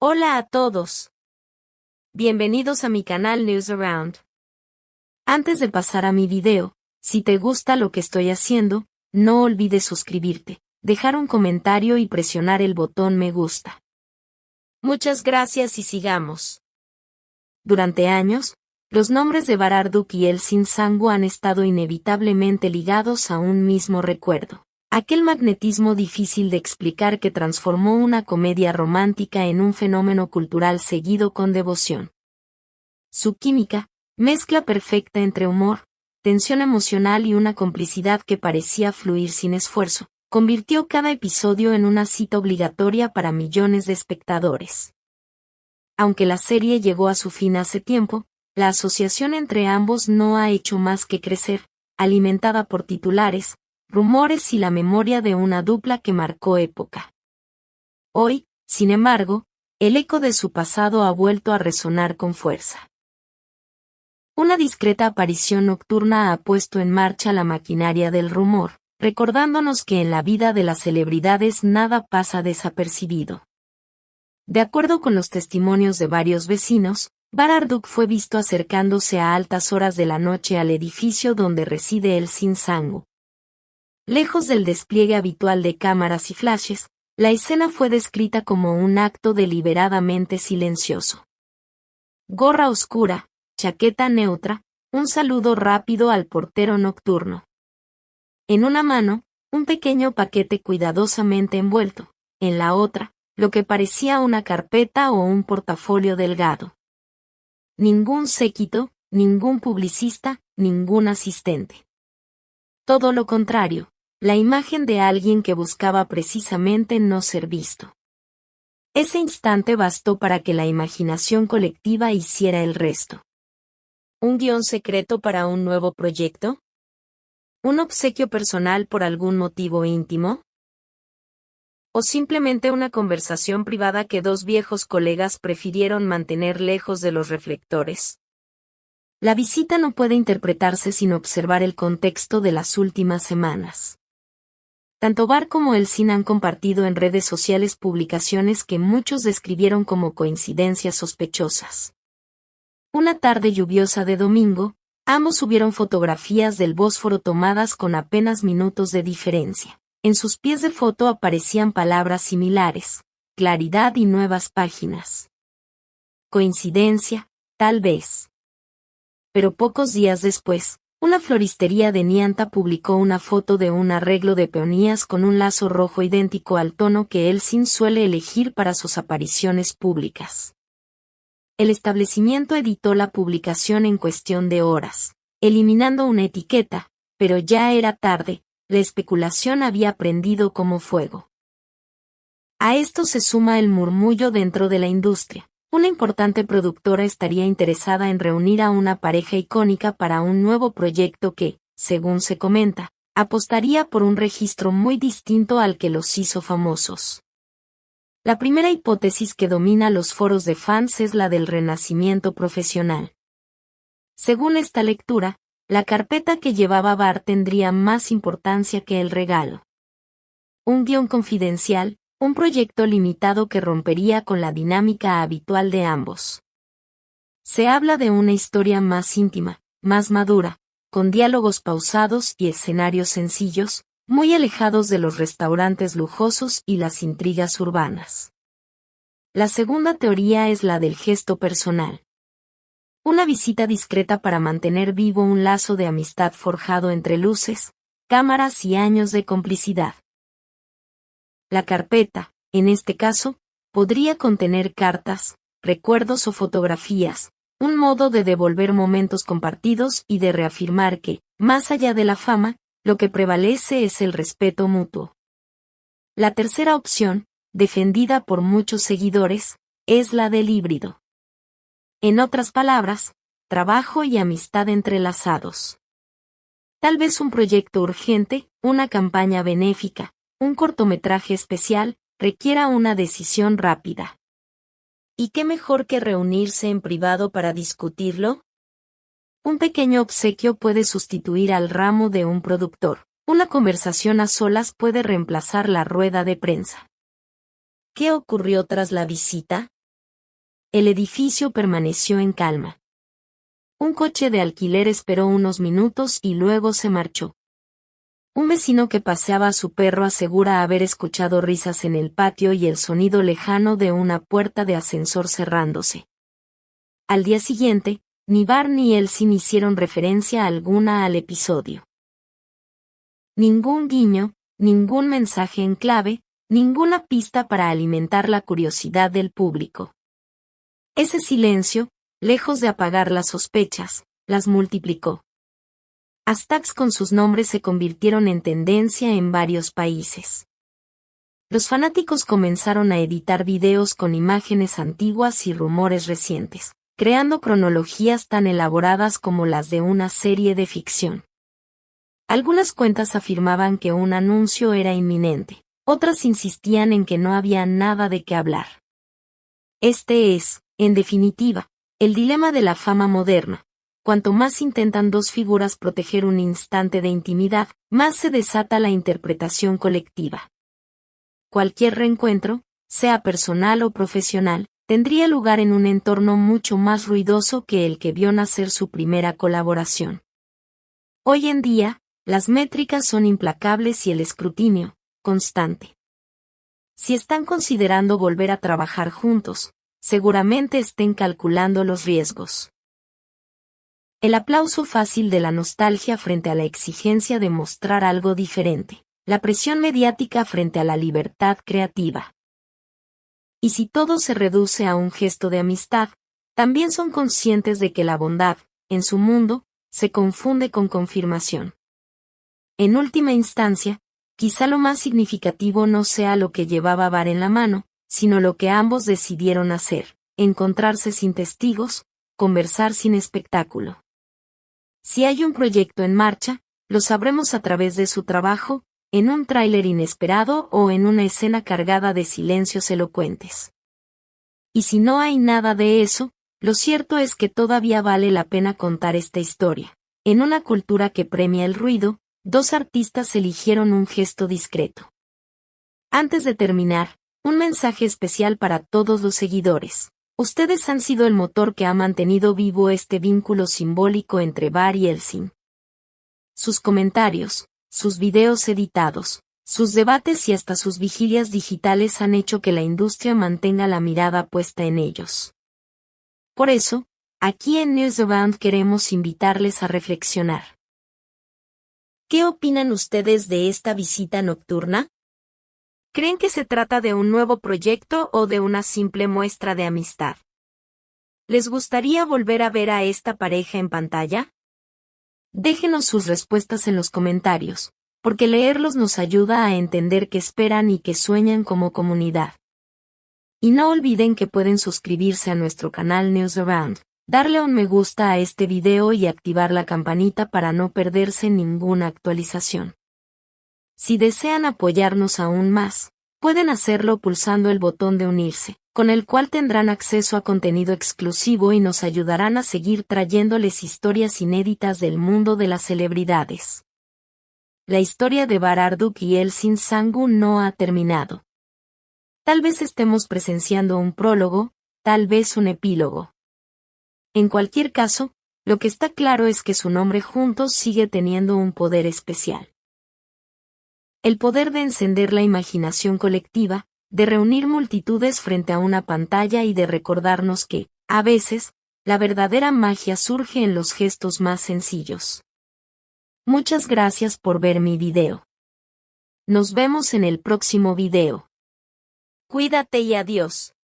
Hola a todos. Bienvenidos a mi canal News Around. Antes de pasar a mi video, si te gusta lo que estoy haciendo, no olvides suscribirte, dejar un comentario y presionar el botón me gusta. Muchas gracias y sigamos. Durante años, los nombres de Bararduk y Elsin Sangu han estado inevitablemente ligados a un mismo recuerdo. Aquel magnetismo difícil de explicar que transformó una comedia romántica en un fenómeno cultural seguido con devoción. Su química, mezcla perfecta entre humor, tensión emocional y una complicidad que parecía fluir sin esfuerzo, convirtió cada episodio en una cita obligatoria para millones de espectadores. Aunque la serie llegó a su fin hace tiempo, la asociación entre ambos no ha hecho más que crecer, alimentada por titulares, rumores y la memoria de una dupla que marcó época. Hoy, sin embargo, el eco de su pasado ha vuelto a resonar con fuerza. Una discreta aparición nocturna ha puesto en marcha la maquinaria del rumor, recordándonos que en la vida de las celebridades nada pasa desapercibido. De acuerdo con los testimonios de varios vecinos, Bararduk fue visto acercándose a altas horas de la noche al edificio donde reside Elsin Sangu. Lejos del despliegue habitual de cámaras y flashes, la escena fue descrita como un acto deliberadamente silencioso. Gorra oscura, chaqueta neutra, un saludo rápido al portero nocturno. En una mano, un pequeño paquete cuidadosamente envuelto, en la otra, lo que parecía una carpeta o un portafolio delgado. Ningún séquito, ningún publicista, ningún asistente. Todo lo contrario. La imagen de alguien que buscaba precisamente no ser visto. Ese instante bastó para que la imaginación colectiva hiciera el resto. ¿Un guión secreto para un nuevo proyecto? ¿Un obsequio personal por algún motivo íntimo? ¿O simplemente una conversación privada que dos viejos colegas prefirieron mantener lejos de los reflectores? La visita no puede interpretarse sin observar el contexto de las últimas semanas. Tanto Bar como Elsin han compartido en redes sociales publicaciones que muchos describieron como coincidencias sospechosas. Una tarde lluviosa de domingo, ambos subieron fotografías del Bósforo tomadas con apenas minutos de diferencia. En sus pies de foto aparecían palabras similares, claridad y nuevas páginas. Coincidencia, tal vez. Pero pocos días después, una floristería de Nianta publicó una foto de un arreglo de peonías con un lazo rojo idéntico al tono que Elsin suele elegir para sus apariciones públicas. El establecimiento editó la publicación en cuestión de horas, eliminando una etiqueta, pero ya era tarde, la especulación había prendido como fuego. A esto se suma el murmullo dentro de la industria. Una importante productora estaría interesada en reunir a una pareja icónica para un nuevo proyecto que, según se comenta, apostaría por un registro muy distinto al que los hizo famosos. La primera hipótesis que domina los foros de fans es la del renacimiento profesional. Según esta lectura, la carpeta que llevaba Bar tendría más importancia que el regalo. Un guión confidencial, un proyecto limitado que rompería con la dinámica habitual de ambos. Se habla de una historia más íntima, más madura, con diálogos pausados y escenarios sencillos, muy alejados de los restaurantes lujosos y las intrigas urbanas. La segunda teoría es la del gesto personal. Una visita discreta para mantener vivo un lazo de amistad forjado entre luces, cámaras y años de complicidad. La carpeta, en este caso, podría contener cartas, recuerdos o fotografías, un modo de devolver momentos compartidos y de reafirmar que, más allá de la fama, lo que prevalece es el respeto mutuo. La tercera opción, defendida por muchos seguidores, es la del híbrido. En otras palabras, trabajo y amistad entrelazados. Tal vez un proyecto urgente, una campaña benéfica, un cortometraje especial, requiera una decisión rápida. ¿Y qué mejor que reunirse en privado para discutirlo? Un pequeño obsequio puede sustituir al ramo de un productor. Una conversación a solas puede reemplazar la rueda de prensa. ¿Qué ocurrió tras la visita? el edificio permaneció en calma. Un coche de alquiler esperó unos minutos y luego se marchó. Un vecino que paseaba a su perro asegura haber escuchado risas en el patio y el sonido lejano de una puerta de ascensor cerrándose. Al día siguiente, ni Bart ni Elsie hicieron referencia alguna al episodio. Ningún guiño, ningún mensaje en clave, ninguna pista para alimentar la curiosidad del público. Ese silencio, lejos de apagar las sospechas, las multiplicó. Hashtags con sus nombres se convirtieron en tendencia en varios países. Los fanáticos comenzaron a editar videos con imágenes antiguas y rumores recientes, creando cronologías tan elaboradas como las de una serie de ficción. Algunas cuentas afirmaban que un anuncio era inminente, otras insistían en que no había nada de qué hablar. Este es, en definitiva, el dilema de la fama moderna. Cuanto más intentan dos figuras proteger un instante de intimidad, más se desata la interpretación colectiva. Cualquier reencuentro, sea personal o profesional, tendría lugar en un entorno mucho más ruidoso que el que vio nacer su primera colaboración. Hoy en día, las métricas son implacables y el escrutinio, constante. Si están considerando volver a trabajar juntos, seguramente estén calculando los riesgos. El aplauso fácil de la nostalgia frente a la exigencia de mostrar algo diferente, la presión mediática frente a la libertad creativa. Y si todo se reduce a un gesto de amistad, también son conscientes de que la bondad, en su mundo, se confunde con confirmación. En última instancia, quizá lo más significativo no sea lo que llevaba Bart en la mano, sino lo que ambos decidieron hacer, encontrarse sin testigos, conversar sin espectáculo. Si hay un proyecto en marcha, lo sabremos a través de su trabajo, en un tráiler inesperado o en una escena cargada de silencios elocuentes. Y si no hay nada de eso, lo cierto es que todavía vale la pena contar esta historia. En una cultura que premia el ruido, dos artistas eligieron un gesto discreto. Antes de terminar, un mensaje especial para todos los seguidores. Ustedes han sido el motor que ha mantenido vivo este vínculo simbólico entre Bart y Elsie. Sus comentarios, sus videos editados, sus debates y hasta sus vigilias digitales han hecho que la industria mantenga la mirada puesta en ellos. Por eso, aquí en Newsaround queremos invitarles a reflexionar. ¿Qué opinan ustedes de esta visita nocturna? ¿Creen que se trata de un nuevo proyecto o de una simple muestra de amistad? ¿Les gustaría volver a ver a esta pareja en pantalla? Déjenos sus respuestas en los comentarios, porque leerlos nos ayuda a entender qué esperan y qué sueñan como comunidad. Y no olviden que pueden suscribirse a nuestro canal Newsaround, darle un me gusta a este video y activar la campanita para no perderse ninguna actualización. Si desean apoyarnos aún más, pueden hacerlo pulsando el botón de unirse, con el cual tendrán acceso a contenido exclusivo y nos ayudarán a seguir trayéndoles historias inéditas del mundo de las celebridades. La historia de Bart Bacharach y Elsie Sangu no ha terminado. Tal vez estemos presenciando un prólogo, tal vez un epílogo. En cualquier caso, lo que está claro es que su nombre juntos sigue teniendo un poder especial. El poder de encender la imaginación colectiva, de reunir multitudes frente a una pantalla y de recordarnos que, a veces, la verdadera magia surge en los gestos más sencillos. Muchas gracias por ver mi video. Nos vemos en el próximo video. Cuídate y adiós.